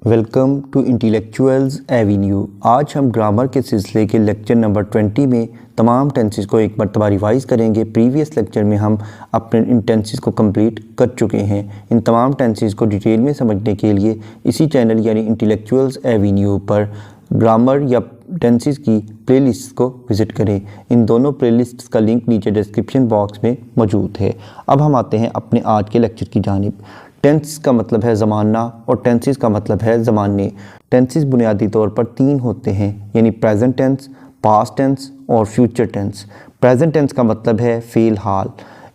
Welcome to intellectuals Avenue. आज हम grammar के सिलसिले के लेक्चर नंबर 20 में तमाम टेंसेस को एक मरतबा रिवाइज़ करेंगे। प्रीवियस लेक्चर में हम अपने इन टेंसेस को कंप्लीट कर चुके हैं। इन तमाम टेंसेस को डिटेल में समझने के लिए इसी चैनल यानी इंटेलेक्चुअल्स एवेन्यू पर ग्रामर या टेंसेस की प्लेलिस्ट को विज़िट करें। इन दोनों प्लेलिस्ट्स का लिंक नीचे डिस्क्रिप्शन बॉक्स में मौजूद है। अब हम आते हैं अपने आज के लेक्चर की जानिब। टेंस का मतलब है ज़माना और टेंसेस का मतलब है ज़माने। टेंसेस बुनियादी तौर पर तीन होते हैं, यानी प्रेजेंट टेंस, पास्ट टेंस और फ्यूचर टेंस। प्रेजेंट टेंस का मतलब है फ़िलहाल।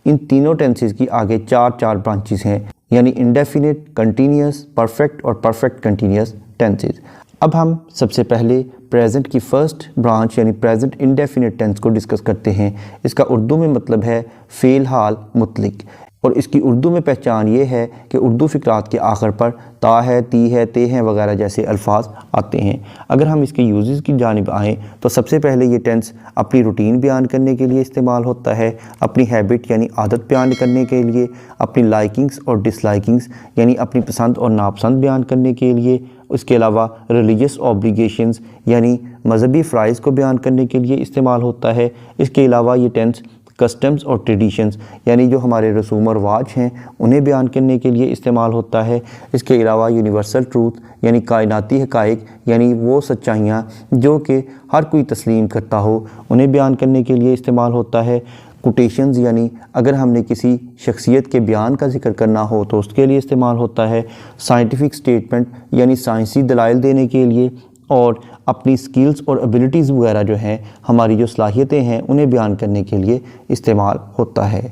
इन तीनों टेंसेस की आगे चार ब्रांचेस हैं, यानी इंडेफिनिट, कंटिन्यूस, परफेक्ट और परफेक्ट कंटिन्यूस टेंसेस। अब हम सबसे पहले प्रेजेंट की फ़र्स्ट ब्रांच यानी प्रेजेंट इंडेफिनिट टेंस को डिस्कस करते हैं। इसका उर्दू में मतलब है फ़िलहाल मुतलक, और इसकी उर्दू में पहचान ये है कि उर्दू फ़िक्रात के आखिर पर ता है, ती है, ते हैं वगैरह जैसे अल्फाज आते हैं। अगर हम इसके यूज़ेस की जानिब आएँ तो सबसे पहले ये टेंस अपनी रूटीन बयान करने के लिए इस्तेमाल होता है, अपनी हैबिट यानी आदत बयान करने के लिए, अपनी लाइकिंग्स और डिसलाइकिंग्स यानी अपनी पसंद और नापसंद बयान करने के लिए, उसके अलावा रिलीजियस ऑब्लिगेशंस यानी मजहबी फ़राइज़ को बयान करने के लिए इस्तेमाल होता है। इसके अलावा ये टेंस कस्टम्स और ट्रेडिशंस यानी जो हमारे रसूम और रिवाज हैं उन्हें बयान करने के लिए इस्तेमाल होता है। इसके अलावा यूनिवर्सल ट्रूथ यानी कायनाती हक़ाइक़ यानी वो सच्चाइयाँ जो कि हर कोई तस्लीम करता हो उन्हें बयान करने के लिए इस्तेमाल होता है। कोटेशंस यानी अगर हमने किसी शख्सियत के बयान का जिक्र करना हो तो उसके लिए इस्तेमाल होता है। साइंटिफिक स्टेटमेंट यानी साइंसी दलाइल देने के लिए, और अपनी स्किल्स और एबिलिटीज़ वगैरह जो हैं, हमारी जो सलाहियतें हैं उन्हें बयान करने के लिए इस्तेमाल होता है।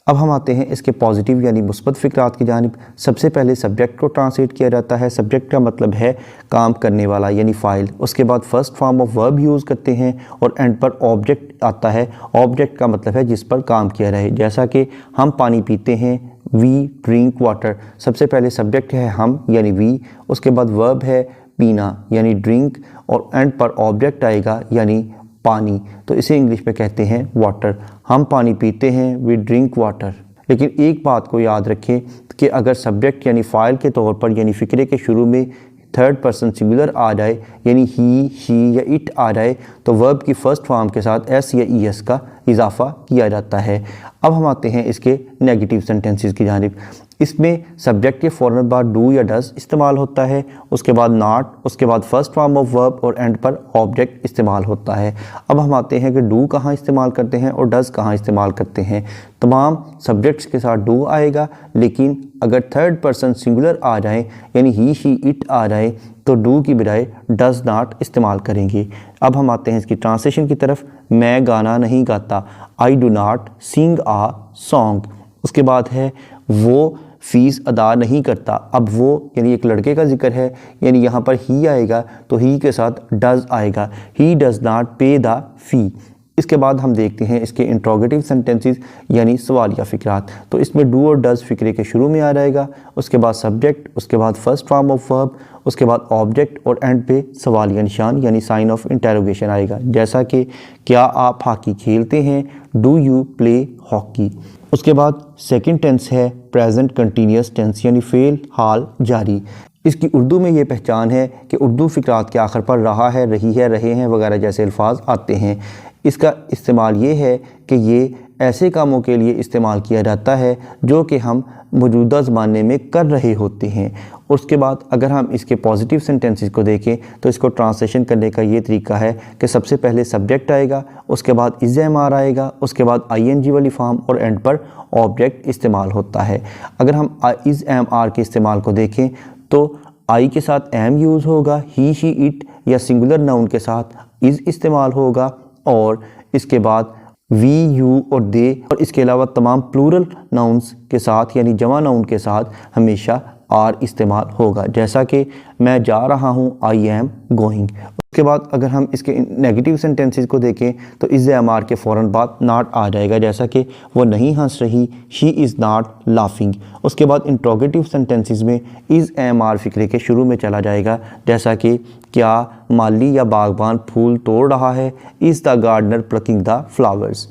अब हम आते हैं इसके पॉजिटिव यानी मुस्बत फ़िक्रात की जानिब। सबसे पहले सब्जेक्ट को ट्रांसलेट किया जाता है। सब्जेक्ट का मतलब है काम करने वाला यानी फ़ाइल। उसके बाद first form of verb use करते हैं और एंड पर ऑब्जेक्ट आता है। ऑब्जेक्ट का मतलब है जिस पर काम किया रहे, जैसा कि हम पानी पीते हैं, वी ड्रिंक वाटर। सबसे पहले सब्जेक्ट है हम यानी वी, उसके बाद वर्ब है पीना यानी ड्रिंक, और एंड पर ऑब्जेक्ट आएगा यानी पानी, तो इसे इंग्लिश में कहते हैं वाटर। हम पानी पीते हैं, वी ड्रिंक वाटर। लेकिन एक बात को याद रखें कि अगर सब्जेक्ट यानी फ़ाइल के तौर पर यानी फ़िक्रे के शुरू में थर्ड पर्सन सिंगुलर आ जाए यानी ही, शी या इट आ जाए तो वर्ब की फ़र्स्ट फॉर्म के साथ एस या ई एस का इजाफ़ा किया जाता है। अब हम आते हैं इसके नेगेटिव सेंटेंसेस की जानिब। इसमें सब्जेक्ट के फ़ौरन बाद डू या डज़ इस्तेमाल होता है, उसके बाद नॉट, उसके बाद फर्स्ट फॉर्म ऑफ वर्ब और एंड पर ऑब्जेक्ट इस्तेमाल होता है। अब हम आते हैं कि डू कहाँ इस्तेमाल करते हैं और डज़ कहाँ इस्तेमाल करते हैं। तमाम सब्जेक्ट्स के साथ डू आएगा, लेकिन अगर थर्ड पर्सन सिंगुलर आ जाए यानी ही, शी, इट आ जाए तो डू की बजाय डज़ नॉट इस्तेमाल करेंगे। अब हम आते हैं इसकी ट्रांसलेशन की तरफ। मैं गाना नहीं गाता, I do not sing a song. उसके बाद है वो फ़ीस अदा नहीं करता। अब वो यानी एक लड़के का जिक्र है, यानी यहाँ पर ही आएगा तो ही के साथ डज़ आएगा, ही डज़ नॉट पे द फ़ी। इसके बाद हम देखते हैं इसके इंट्रोगेटिव सेंटेंसेस यानी सवालिया फ़िक्रात। तो इसमें डू और डज़ फ़िक्रे के शुरू में आ जाएगा, उसके बाद सब्जेक्ट, उसके बाद फर्स्ट फॉर्म ऑफ वर्ब, उसके बाद ऑब्जेक्ट और एंड पे सवालिया निशान यानी साइन ऑफ इंटरोगेशन आएगा, जैसा कि क्या आप हॉकी खेलते हैं, डू यू प्ले हॉकी। उसके बाद सेकंड टेंस है प्रेजेंट कंटिन्यूस टेंस यानी फ़ेल हाल जारी। इसकी उर्दू में ये पहचान है कि उर्दू फ़िक्रात के आखिर पर रहा है, रही है, रहे हैं वगैरह जैसे अल्फाज आते हैं। इसका इस्तेमाल ये है कि ये ऐसे कामों के लिए इस्तेमाल किया जाता है जो कि हम मौजूदा ज़माने में कर रहे होते हैं। उसके बाद अगर हम इसके पॉजिटिव सेंटेंसेस को देखें तो इसको ट्रांसलेशन करने का ये तरीका है कि सबसे पहले सब्जेक्ट आएगा, उसके बाद इज़ एम आर आएगा, उसके बाद आई एन जी वाली फॉर्म और एंड पर ऑब्जेक्ट इस्तेमाल होता है। अगर हम इज़ एम आर के इस्तेमाल को देखें तो आई के साथ एम यूज़ होगा, ही, शी, इट या सिंगुलर नाउन के साथ इज़ इस्तेमाल होगा, और इसके बाद वी, यू और दे, और इसके अलावा तमाम प्लूरल नाउन्स के साथ यानी जमा नाउन के साथ हमेशा आर इस्तेमाल होगा, जैसा कि मैं जा रहा हूँ, आई एम गोइंग। उसके बाद अगर हम इसके नेगेटिव सेंटेंसेस को देखें तो इज़ एम आर के फ़ौरन बाद नॉट आ जाएगा, जैसा कि वो नहीं हंस रही, शी इज़ नॉट लाफिंग। उसके बाद इंट्रोगेटिव सेंटेंसेस में इज़ एम आर फ़िक्रे के शुरू में चला जाएगा, जैसा कि क्या माली या बागबान फूल तोड़ रहा है, is the gardener plucking the flowers.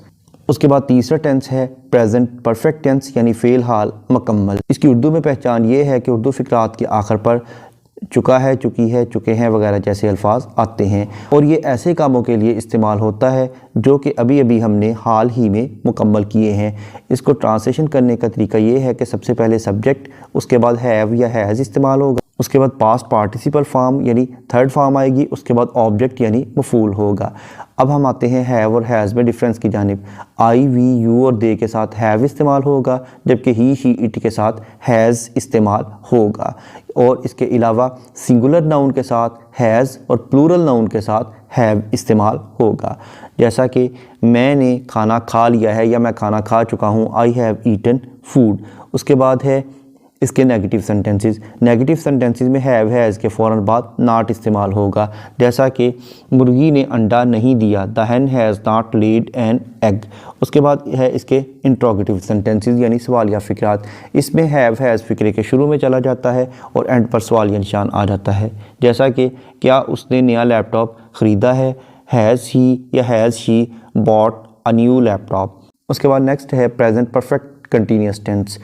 उसके बाद तीसरा टेंस है प्रेजेंट परफेक्ट टेंस यानी फ़ेल हाल मुकम्मल। इसकी उर्दू में पहचान ये है कि उर्दू फ़िक्रात के आखिर पर चुका है, चुकी है, चुके हैं वगैरह जैसे अल्फाज आते हैं। और ये ऐसे कामों के लिए इस्तेमाल होता है जो कि अभी अभी हमने हाल ही में मुकम्मल किए हैं। इसको ट्रांसलेशन करने का तरीका ये है कि सबसे पहले सब्जेक्ट, उसके बाद हैव या हैज़ इस्तेमाल होगा, उसके बाद पास्ट पार्टिसिपल फॉर्म यानी थर्ड फॉर्म आएगी, उसके बाद ऑब्जेक्ट यानी मफूल होगा। अब हम आते हैं हैव और हैज़ में डिफरेंस की जानिब। आई, वी, यू और दे के साथ हैव इस्तेमाल होगा, जबकि ही, शी, इट के साथ हैज़ इस्तेमाल होगा। और इसके अलावा सिंगुलर नाउन के साथ हैज़ और प्लूरल नाउन के साथ हैव इस्तेमाल होगा। जैसा कि मैंने खाना खा लिया है या मैं खाना खा चुका हूँ, आई हैव ईटन फूड। उसके बाद है इसके नेगेटिव सेंटेंसेस। नेगेटिव सेंटेंसेस में हैव हैज़ के फ़ौरन बाद नॉट इस्तेमाल होगा। जैसा कि मुर्गी ने अंडा नहीं दिया, the hen has not laid an egg. उसके बाद है इसके इंट्रोगेटिव सेंटेंसेस यानी सवालिया फ़िक्रात। इसमें हैव हैज़ फ़िक्रे के शुरू में चला जाता है और एंड पर सवालिया निशान आ जाता है। जैसा कि क्या उसने नया लैपटॉप ख़रीदा है, हैज़ ही या has she bought a new laptop. उसके बाद नेक्स्ट है प्रेजेंट परफेक्ट कंटिन्यूस टेंस।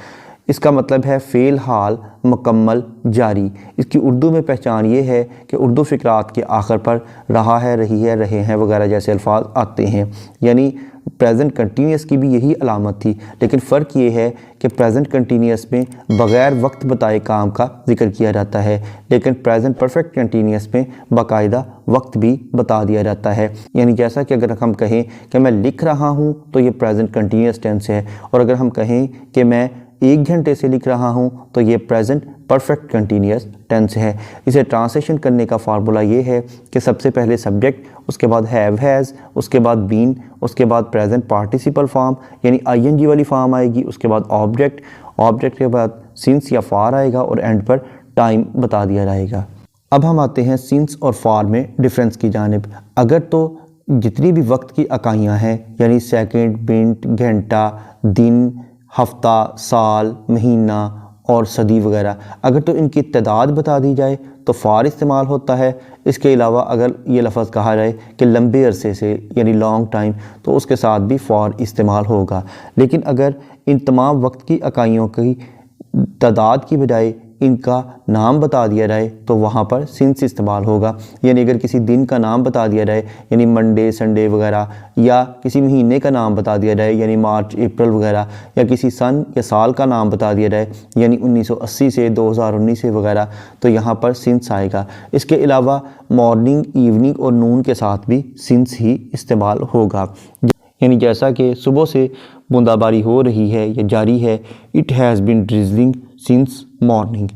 इसका मतलब है फ़ेल हाल मुकम्मल जारी। इसकी उर्दू में पहचान ये है कि उर्दू फ़िक्रात के आखिर पर रहा है, रही है, रहे हैं वगैरह जैसे अल्फाज आते हैं। यानी प्रेजेंट कंटिन्यूस की भी यही अलामत थी, लेकिन फ़र्क ये है कि प्रेजेंट कंटिन्यूस में बग़ैर वक्त बताए काम का जिक्र किया जाता है, लेकिन प्रेजेंट परफेक्ट कंटिन्यूस में बाकायदा वक्त भी बता दिया जाता है। यानी जैसा कि अगर हम कहें कि मैं लिख रहा हूँ तो ये प्रेजेंट कंटिन्यूस टेंस है, और अगर हम कहें कि मैं 1 घंटे से लिख रहा हूँ तो ये प्रेजेंट परफेक्ट कंटिन्यूस टेंस है। इसे ट्रांसलेशन करने का फार्मूला ये है कि सबसे पहले सब्जेक्ट, उसके बाद हैव हैज़, उसके बाद बीन, उसके बाद प्रेजेंट पार्टिसिपल फॉर्म यानी आईएनजी वाली फॉर्म आएगी, उसके बाद ऑब्जेक्ट, ऑब्जेक्ट के बाद सिंस या फार आएगा और एंड पर टाइम बता दिया जाएगा। अब हम आते हैं सिंस और फार में डिफरेंस की जानिब। अगर तो जितनी भी वक्त की इकाइयाँ हैं यानी सेकंड, मिनट, घंटा, दिन, हफ्ता, साल, महीना और सदी वगैरह, अगर तो इनकी तादाद बता दी जाए तो फ़ार इस्तेमाल होता है। इसके अलावा अगर ये लफ्ज़ कहा जाए कि लंबे अरसे से यानी लॉन्ग टाइम, तो उसके साथ भी फ़ार इस्तेमाल होगा। लेकिन अगर इन तमाम वक्त की इकाइयों की तादाद की बजाय इनका नाम बता दिया जाए तो वहाँ पर सिंस इस्तेमाल होगा। यानी अगर किसी दिन का नाम बता दिया जाए यानी मंडे, संडे वगैरह, या किसी महीने का नाम बता दिया जाए यानी मार्च, अप्रैल वगैरह, या किसी सन या साल का नाम बता दिया जाए यानी 1980 से 2019 से वगैरह, तो यहाँ पर सिंस आएगा। इसके अलावा मॉर्निंग, इवनिंग और नून के साथ भी सिंस ही इस्तेमाल होगा। यानी जैसा कि सुबह से बूंदाबारी हो रही है या जारी है, it has been drizzling since morning.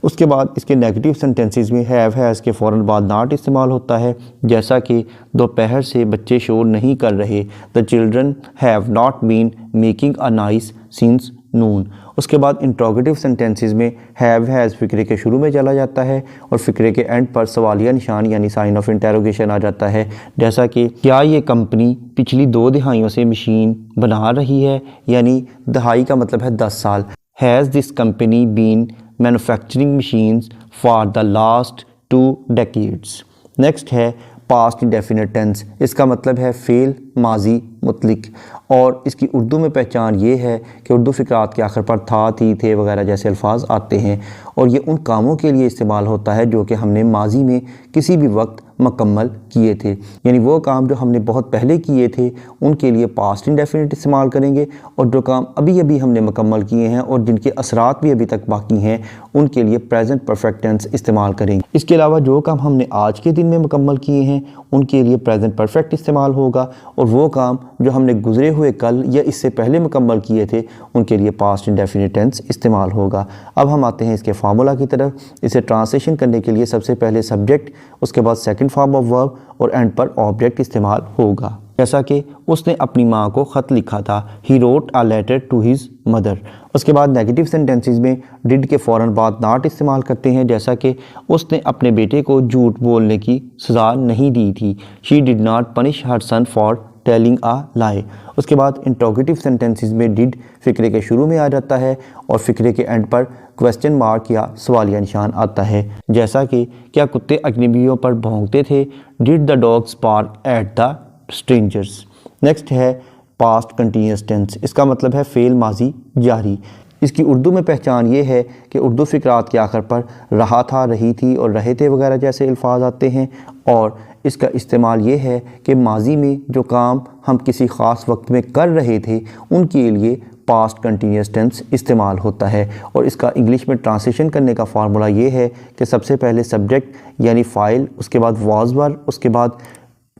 उसके बाद इसके नेगेटिव सेंटेंसेस में हैव हैज़ के फ़ौरन बाद नॉट इस्तेमाल होता है। जैसा कि दोपहर से बच्चे शोर नहीं कर रहे, the children have not been making a noise since noon. उसके बाद इंट्रोगेटिव सेंटेंसेस में हैव हैज़ फ़िक्रे के शुरू में चला जाता है और फ़िक्रे के एंड पर सवालिया निशान यानी साइन ऑफ इंटेरोगेशन आ जाता है। जैसा कि क्या ये कंपनी पिछली 2 दिहाइयों से मशीन बना रही है, यानी दहाई का मतलब है 10 साल। Has this company been manufacturing machines for the last 2 decades. Next है पास्ट इंडेफिनिट टेंस। इसका मतलब है फ़ेल माजी मुतलिक, और इसकी उर्दू में पहचान ये है कि उर्दू फ़िक्रात के आखिर पर था, थी, थे वगैरह जैसे अल्फाज आते हैं, और ये उन कामों के लिए इस्तेमाल होता है जो कि हमने माजी में किसी भी वक्त मुकम्मल किए थे। यानी वो काम जो हमने बहुत पहले किए थे उनके लिए पास्ट इंडेफिनिट इस्तेमाल करेंगे, और जो काम अभी अभी हमने मुकम्मल किए हैं और जिनके असरात भी अभी तक बाकी हैं उनके लिए प्रेजेंट परफेक्ट टेंस इस्तेमाल करेंगे। इसके अलावा जो काम हमने आज के दिन में मुकम्मल किए हैं उनके लिए प्रेजेंट परफेक्ट इस्तेमाल होगा, और वो काम जो हमने गुजरे हुए कल या इससे पहले मुकम्मल किए थे उनके लिए पास्ट इंडेफिनिट टेंस इस्तेमाल होगा। अब हम आते हैं इसके फार्मूला की तरफ। इसे ट्रांसलेशन करने के लिए सबसे पहले सब्जेक्ट, उसके बाद सेकंड फॉर्म ऑफ वर्ब और एंड पर ऑब्जेक्ट इस्तेमाल होगा। जैसा कि उसने अपनी माँ को ख़त लिखा था, he wrote a letter to his mother. उसके बाद नेगेटिव सेंटेंसेस में डिड के फ़ौरन बाद नॉट इस्तेमाल करते हैं। जैसा कि उसने अपने बेटे को झूठ बोलने की सज़ा नहीं दी थी, she did not punish her son for telling a lie. उसके बाद इंट्रोगेटिव सेंटेंसेस में डिड फ़िक्रे के शुरू में आ जाता है और फ़िक्रे के एंड पर क्वेश्चन मार्क या सवालिया निशान आता है। जैसा कि क्या कुत्ते अजनबियों पर भौंकते थे, did the dogs bark at the strangers. Next है पास्ट कंटिन्यूस टेंस। इसका मतलब है फ़ेल माजी जारी। इसकी उर्दू में पहचान ये है कि उर्दू फ़िक़रात के आखिर पर रहा था, रही थी और रहे थे वगैरह जैसे अल्फाज आते हैं। और इसका इस्तेमाल ये है कि माजी में जो काम हम किसी ख़ास वक्त में कर रहे थे उनके लिए पास्ट कंटिन्यूस टेंस इस्तेमाल होता है। और इसका इंग्लिश में ट्रांसलेशन करने का फार्मूला ये है कि सबसे पहले सब्जेक्ट यानी फ़ाइल, उसके बाद वाज वर, उसके बाद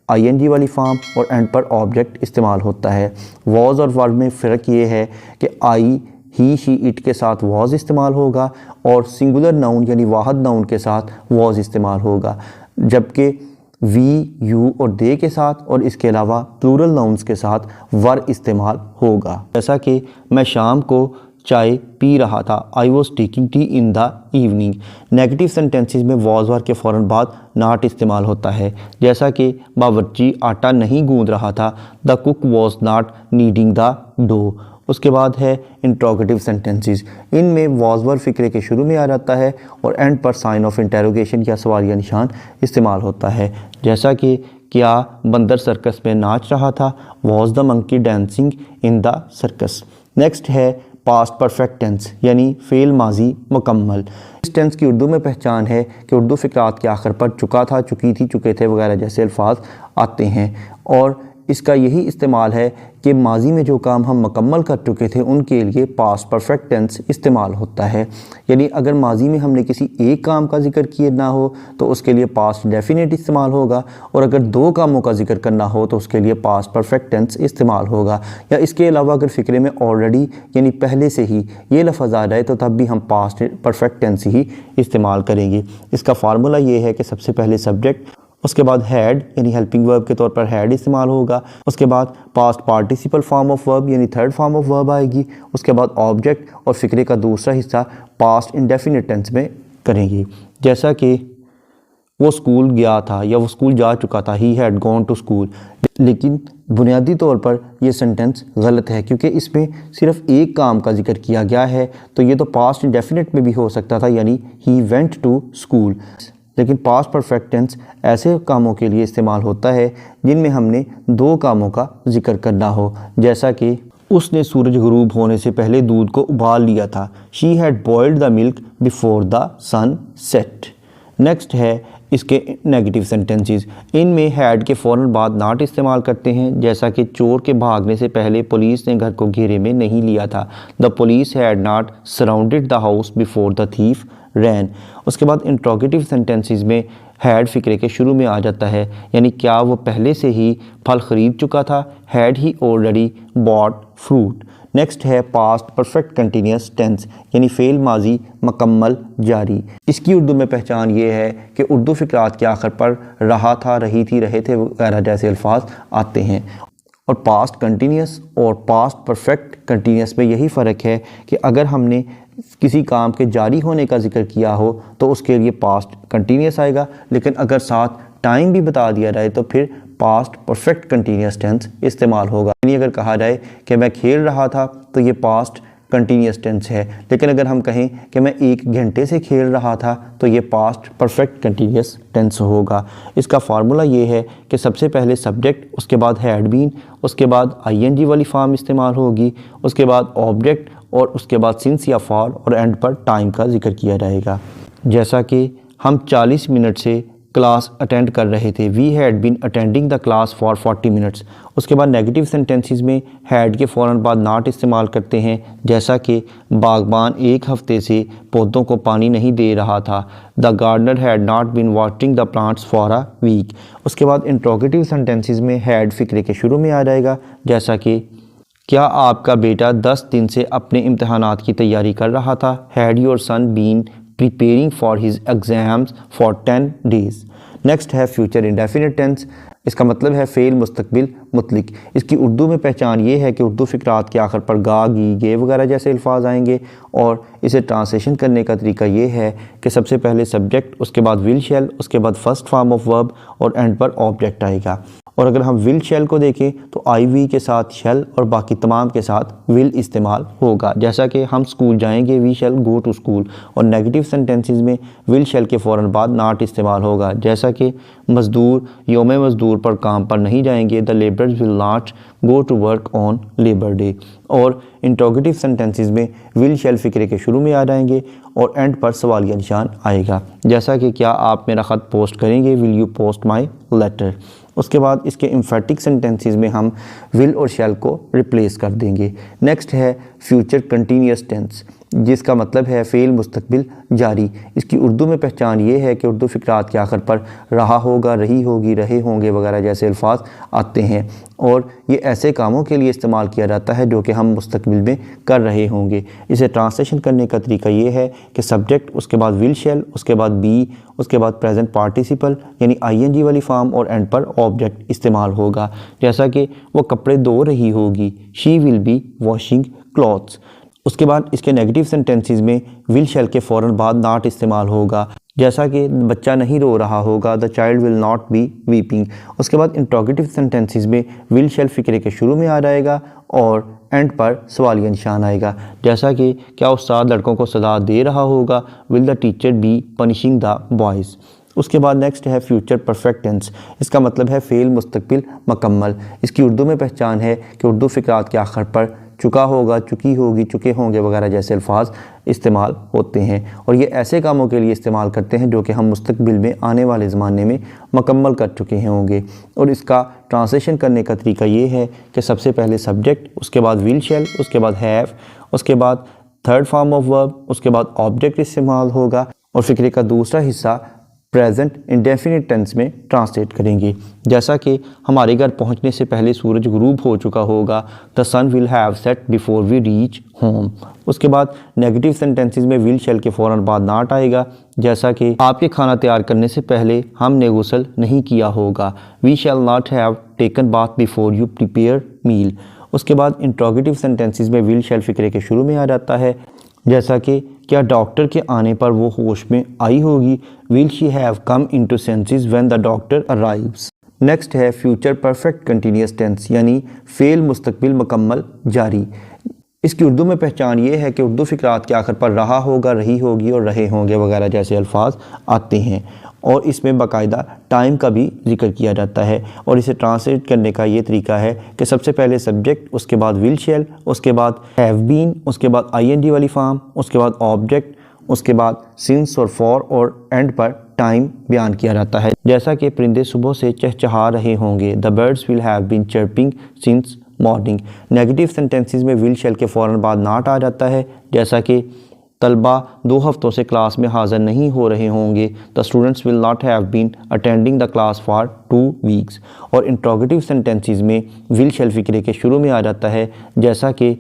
ING वाली फॉर्म और एंड पर ऑब्जेक्ट इस्तेमाल होता है। वाज और वर्ब में फ़र्क ये है कि आई, ही, शी, इट के साथ वाज इस्तेमाल होगा और सिंगुलर नाउन यानी वाहद नाउन के साथ वाज इस्तेमाल होगा, जबकि वी, यू और दे के साथ और इसके अलावा प्लूरल नाउन्स के साथ वर इस्तेमाल होगा। जैसा कि मैं शाम को चाय पी रहा था, I was taking tea in the evening. Negative sentences में वॉज वर के फ़ौरन बाद नॉट इस्तेमाल होता है, जैसा कि बावर्ची आटा नहीं गूंद रहा था, the cook was not kneading the dough. उसके बाद है इंट्रोगेटिव सेंटेंसेस, इनमें वॉज वर फ़िक्रे के शुरू में आ जाता है और एंड पर साइन ऑफ इंटेरोगेशन या सवालिया निशान इस्तेमाल होता है, जैसा कि क्या बंदर सर्कस में नाच रहा था, was the monkey dancing in the circus. Next है पास्ट परफेक्ट टेंस यानी फ़ेल माजी मुकम्मल। इस टेंस की उर्दू में पहचान है कि उर्दू फ़िक़रात के आखिर पर चुका था, चुकी थी, चुके थे वगैरह जैसे अल्फाज आते हैं और इसका यही इस्तेमाल है कि माजी में जो काम हम मुकम्मल कर चुके थे उनके लिए पास्ट परफेक्ट टेंस इस्तेमाल होता है। यानी अगर माजी में हमने किसी एक काम का जिक्र किया ना हो तो उसके लिए पास्ट डेफिनेट इस्तेमाल होगा, और अगर दो कामों का जिक्र करना हो तो उसके लिए पास्ट परफेक्ट टेंस इस्तेमाल होगा। या इसके अलावा अगर फ़िक्रे में ऑलरेडी यानी पहले से ही ये लफ्ज़ आ जाए तो तब भी हम पास्ट परफेक्ट टेंस ही इस्तेमाल करेंगे। इसका फार्मूला ये है कि सबसे पहले सब्जेक्ट, उसके बाद हैड यानी हेल्पिंग वर्ब के तौर पर हैड इस्तेमाल होगा, उसके बाद past participle form of verb यानी थर्ड फॉर्म ऑफ वर्ब आएगी, उसके बाद ऑब्जेक्ट और फ़िक्रे का दूसरा हिस्सा पास्ट इंडेफिनिट टेंस में करेंगे, जैसा कि वो स्कूल गया था या वो स्कूल जा चुका था, he had gone to school. लेकिन बुनियादी तौर पर यह सेंटेंस गलत है क्योंकि इसमें सिर्फ एक काम का जिक्र किया गया है, तो ये तो पास्ट इंडेफिनिट में भी हो सकता था यानी ही वेंट टू स्कूल। लेकिन पास्ट परफेक्ट टेंस ऐसे कामों के लिए इस्तेमाल होता है जिनमें हमने दो कामों का जिक्र करना हो, जैसा कि उसने सूरज गुरूब होने से पहले दूध को उबाल लिया था, she had boiled the milk before the sun set. Next है इसके नेगेटिव सेंटेंसेस, इनमें हैड के फ़ौरन बाद नॉट इस्तेमाल करते हैं, जैसा कि चोर के भागने से पहले पुलिस ने घर को घेरे में नहीं लिया था, the police had not surrounded the house before the thief ran. उसके बाद इंट्रोगेटिव सेंटेंसेस में हैड फ़िक्रे के शुरू में आ जाता है, यानी क्या वो पहले से ही फल ख़रीद चुका था, had he already bought fruit. Next है पास्ट परफेक्ट कंटिन्यूस टेंस यानी फ़ेल माजी मुकम्मल जारी। इसकी उर्दू में पहचान ये है कि उर्दू फ़िक़रात के आखिर पर रहा था, रही थी, रहे थे वगैरह जैसे अल्फाज आते हैं। और पास्ट कंटिन्यूस और पास्ट परफेक्ट कंटिन्यूस में यही फ़र्क है कि अगर हमने किसी काम के जारी होने का जिक्र किया हो तो उसके लिए पास्ट कंटिन्यूस आएगा, लेकिन अगर साथ टाइम भी बता दिया जाए तो फिर पास्ट परफेक्ट कंटिन्यूस टेंस इस्तेमाल होगा। यानी अगर कहा जाए कि मैं खेल रहा था तो ये पास्ट कंटिन्यूस टेंस है, लेकिन अगर हम कहें कि मैं 1 घंटे से खेल रहा था तो ये पास्ट परफेक्ट कंटिन्यूस टेंस होगा। इसका फार्मूला ये है कि सबसे पहले सब्जेक्ट, उसके बाद हैड बीन, उसके बाद ING वाली फॉर्म इस्तेमाल होगी, उसके बाद ऑब्जेक्ट और उसके बाद सिंस या फॉर और एंड पर टाइम का जिक्र किया जाएगा, जैसा कि हम 40 मिनट से क्लास अटेंड कर रहे थे, we had been attending the class for 40 minutes. उसके बाद नेगेटिव सेंटेंसेस में हैड के फ़ौरन बाद नॉट इस्तेमाल करते हैं, जैसा कि बागबान 1 हफ्ते से पौधों को पानी नहीं दे रहा था, the gardener had not been watering the plants for a week. उसके बाद इंट्रोगेटिव सेंटेंसेस में हैड फ़िक्रे के शुरू में आ जाएगा, जैसा कि क्या आपका बेटा 10 दिन से अपने इम्तहानात की तैयारी कर रहा था, had your son been preparing for his exams for 10 days. Next है फ्यूचर इंडेफिनिट टेंस, इसका मतलब है फ़ेल मुस्तकबिल मुतलिक। इसकी उर्दू में पहचान ये है कि उर्दू फ़िक़रात के आखिर पर गा, गी, गे वगैरह जैसे अल्फाज आएंगे और इसे ट्रांसलेशन करने का तरीका ये है कि सबसे पहले सब्जेक्ट, उसके बाद विल शैल, उसके बाद फर्स्ट फॉर्म ऑफ वर्ब और एंड पर ऑब्जेक्ट आएगा। और अगर हम विल शेल को देखें तो IV के साथ शेल और बाकी तमाम के साथ विल इस्तेमाल होगा। जैसा कि हम स्कूल जाएंगे, we shall go to school, और नेगेटिव सेंटेंसेस में विल शेल के फ़ौरन बाद नॉट इस्तेमाल होगा। जैसा कि मज़दूर यौम मज़दूर पर काम पर नहीं जाएंगे, the labourers will not go to work on labour day. और इंट्रोगेटिव सेंटेंसेस में विल शेल फ़िक्रे के शुरू में आ जाएंगे और एंड पर सवालिया निशान आएगा। जैसा कि क्या आप मेरा ख़त पोस्ट करेंगे, will you post my letter. उसके बाद इसके एम्फेटिक सेंटेंसेस में हम विल और शैल को रिप्लेस कर देंगे। नेक्स्ट है फ्यूचर कंटिन्यूस टेंस, जिसका मतलब है फ़ेल मुस्तकबिल जारी। इसकी उर्दू में पहचान ये है कि उर्दू फ़िक्रात के आखिर पर रहा होगा, रही होगी, रहे होंगे वगैरह जैसे अल्फाज आते हैं, और ये ऐसे कामों के लिए इस्तेमाल किया जाता है जो कि हम मुस्तकबिल में कर रहे होंगे। इसे ट्रांसलेशन करने का तरीका ये है कि सब्जेक्ट, उसके बाद विल शेल, उसके बाद बी, उसके बाद प्रेजेंट पार्टिसिपल यानी ING वाली फॉर्म, और एंड पर ऑब्जेक्ट इस्तेमाल होगा। जैसा कि वो कपड़े धो रही होगी, she will be washing clothes. उसके बाद इसके नेगेटिव सेंटेंसेस में विल शेल के फ़ौरन बाद नॉट इस्तेमाल होगा। जैसा कि बच्चा नहीं रो रहा होगा, the child will not be weeping. उसके बाद इंट्रोगेटिव सेंटेंसेस में विल शेल फ़िक्रे के शुरू में आ जाएगा और एंड पर सवालिया निशान आएगा। जैसा कि क्या उस्ताद लड़कों को सजा दे रहा होगा, will the teacher be punishing the boys. उसके बाद नेक्स्ट है फ्यूचर परफेक्ट टेंस। इसका मतलब है फ़ेल मुस्तकबिल मुकम्मल। इसकी उर्दू में पहचान है कि उर्दू फ़िक्रात के आखिर पर चुका होगा, चुकी होगी, चुके होंगे वगैरह जैसे अल्फाज इस्तेमाल होते हैं, और ये ऐसे कामों के लिए इस्तेमाल करते हैं जो कि हम मुस्तकबिल में आने वाले ज़माने में मुकम्मल कर चुके हैं होंगे। और इसका ट्रांसलेशन करने का तरीका ये है कि सबसे पहले सब्जेक्ट, उसके बाद विल शेल, उसके बाद हैव, उसके बाद थर्ड फॉर्म ऑफ वर्ब, उसके बाद ऑब्जेक्ट इस्तेमाल होगा, और फ़िक्रे का दूसरा हिस्सा प्रेजेंट इंडेफिनिट टेंस में ट्रांसलेट करेंगे। जैसा कि हमारे घर पहुंचने से पहले सूरज गुरूब हो चुका होगा, the sun will have set before we reach home. उसके बाद नेगेटिव सेंटेंसेस में विल शेल के फ़ौरन बाद नॉट आएगा। जैसा कि आपके खाना तैयार करने से पहले हमने गुस्ल नहीं किया होगा, we shall not have taken bath before you prepare meal. उसके बाद इंट्रोगेटिव सेंटेंसेस में विल शेल फ़िक्रे के शुरू में आ जाता है। जैसा कि क्या डॉक्टर के आने पर वो होश में आई होगी, will she have come into senses when the doctor arrives. Next है फ्यूचर परफेक्ट कंटिन्यूस टेंस, यानी फ़ेल मुस्तकबिल मुकम्मल जारी। इसकी उर्दू में पहचान ये है कि उर्दू फ़िक्रात के आखिर पर रहा होगा, रही होगी और रहे होंगे वगैरह जैसे अल्फाज आते हैं, और इसमें बाकायदा टाइम का भी जिक्र किया जाता है। और इसे ट्रांसलेट करने का ये तरीका है कि सबसे पहले सब्जेक्ट, उसके बाद विल शेल, उसके बाद हैव बीन, उसके बाद ING वाली फॉर्म, उसके बाद ऑब्जेक्ट, उसके बाद सिंस और फॉर, और एंड पर टाइम बयान किया जाता है। जैसा कि परिंदे सुबह से चहचहा रहे होंगे, the birds will have been chirping since morning. Negative sentences में विल शेल के फ़ौरन बाद नॉट आ जाता है। जैसा कि तलबा 2 हफ्तों से क्लास में हाज़िर नहीं हो रहे होंगे, the students will not have been attending the class for 2 weeks. और इंट्रोगेटिव सेंटेंसेस में विल शेल फ़िक्रे के शुरू में आ जाता है। जैसा कि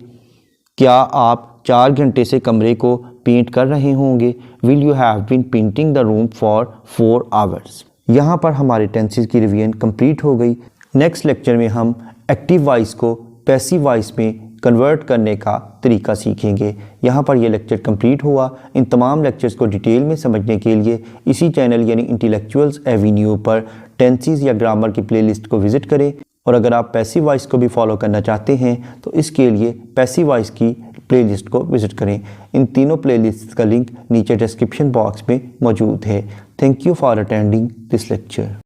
क्या आप 4 घंटे से कमरे को पेंट कर रहे होंगे, will you have been painting the room for 4 hours. यहाँ पर हमारे टेंसेस की रिवीजन कंप्लीट हो गई। नेक्स्ट लेक्चर में हम एक्टिव वॉइस को पैसिव वॉइस में कन्वर्ट करने का तरीका सीखेंगे। यहाँ पर यह लेक्चर कंप्लीट हुआ। इन तमाम लेक्चर्स को डिटेल में समझने के लिए इसी चैनल यानी इंटेलेक्चुअल्स एवेन्यू पर टेंसेस या ग्रामर की प्लेलिस्ट को विज़िट करें। और अगर आप पैसिव वॉइस को भी फॉलो करना चाहते हैं तो इसके लिए पैसिव वॉइस की प्लेलिस्ट को विज़िट करें। इन तीनों प्लेलिस्ट का लिंक नीचे डिस्क्रिप्शन बॉक्स में मौजूद है। Thank you for attending this lecture.